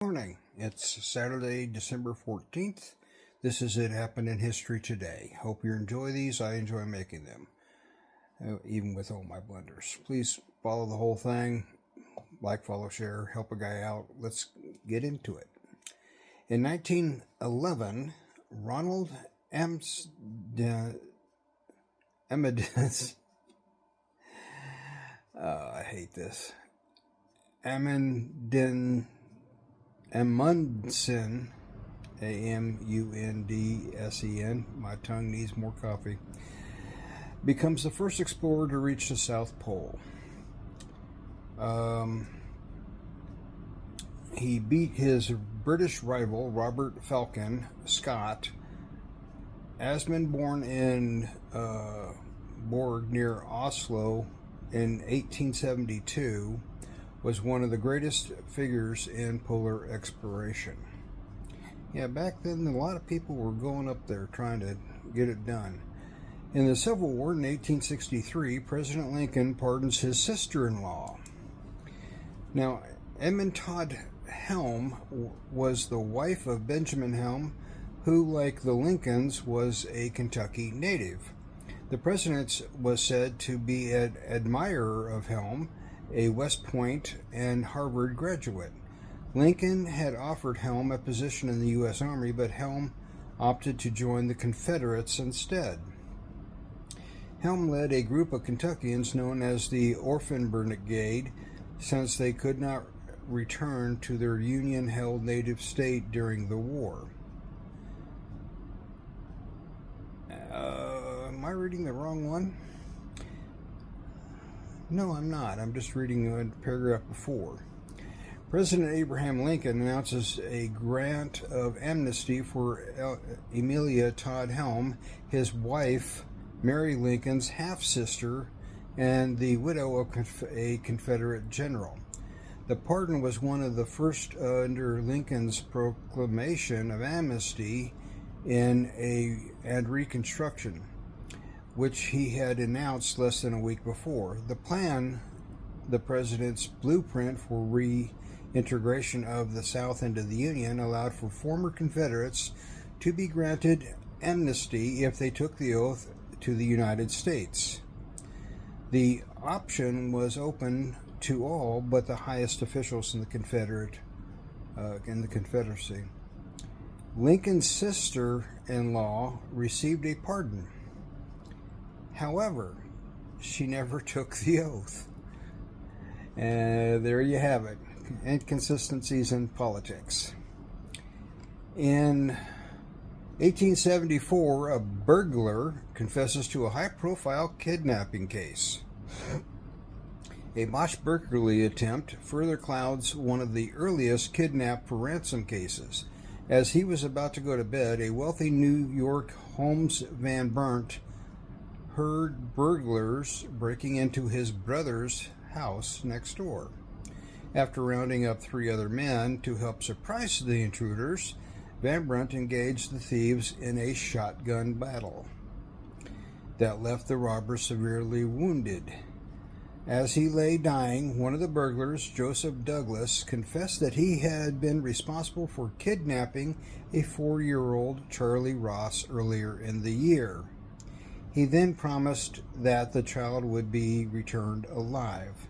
Morning. It's Saturday, December 14th. This is It Happened in History Today. Hope you enjoy these. I enjoy making them, even with all my blunders. Please follow the whole thing. Like, follow, share, help a guy out. Let's get into it. In 1911, Ronald Amundsen, I hate this, Amundsen, Amundsen, my tongue needs more coffee, becomes the first explorer to reach the South Pole. He beat his British rival, Robert Falcon Scott. Asmund, born in Borg near Oslo in 1872, was one of the greatest figures in polar exploration. Yeah, back then a lot of people were going up there trying to get it done. In the Civil War in 1863, President Lincoln pardons his sister-in-law. Now, Edmund Todd Helm was the wife of Benjamin Helm, who, like the Lincolns, was a Kentucky native. The president was said to be an admirer of Helm, a West Point and Harvard graduate. Lincoln had offered Helm a position in the U.S. Army, but Helm opted to join the Confederates instead. Helm led a group of Kentuckians known as the Orphan Brigade, since they could not return to their Union-held native state during the war. Am I reading the wrong one? No, I'm not. I'm just reading a paragraph before. President Abraham Lincoln announces a grant of amnesty for Amelia Todd Helm, his wife, Mary Lincoln's half-sister, and the widow of a Confederate general. The pardon was one of the first under Lincoln's proclamation of amnesty and Reconstruction, which he had announced less than a week before. The plan, the president's blueprint for reintegration of the South into the Union, allowed for former Confederates to be granted amnesty if they took the oath to the United States. The option was open to all but the highest officials in the Confederacy. Lincoln's sister-in-law received a pardon. However, she never took the oath. There you have it. Inconsistencies in politics. In 1874, a burglar confesses to a high-profile kidnapping case. A botched burglary attempt further clouds one of the earliest kidnap for ransom cases. As he was about to go to bed, a wealthy New York Holmes Van Brunt heard burglars breaking into his brother's house next door. After rounding up 3 other men to help surprise the intruders, Van Brunt engaged the thieves in a shotgun battle that left the robber severely wounded. As he lay dying, one of the burglars, Joseph Douglas, confessed that he had been responsible for kidnapping a 4-year-old Charlie Ross earlier in the year. He then promised that the child would be returned alive.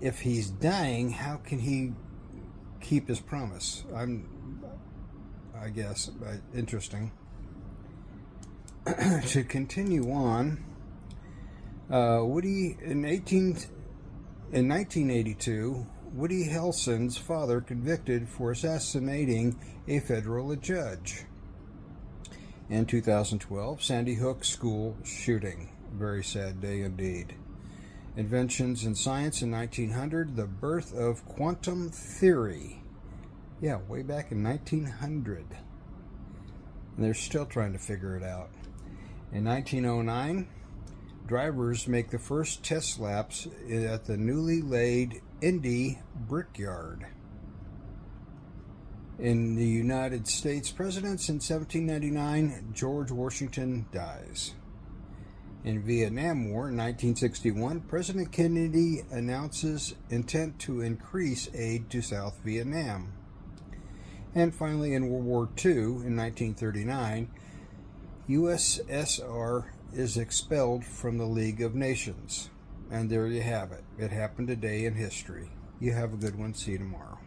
If he's dying, how can he keep his promise? I guess, interesting. To continue on, in 1982, Woody Harrelson's father convicted for assassinating a federal judge. In 2012, Sandy Hook school shooting. Very sad day indeed. Inventions in science in 1900, the birth of quantum theory. Yeah, way back in 1900. And they're still trying to figure it out. In 1909, drivers make the first test laps at the newly laid Indy Brickyard. In the United States presidents in 1799, George Washington dies. In Vietnam War in 1961, President Kennedy announces intent to increase aid to South Vietnam. And finally, in World War II, in 1939, USSR is expelled from the League of Nations. And there you have it. It happened today in history. You have a good one. See you tomorrow.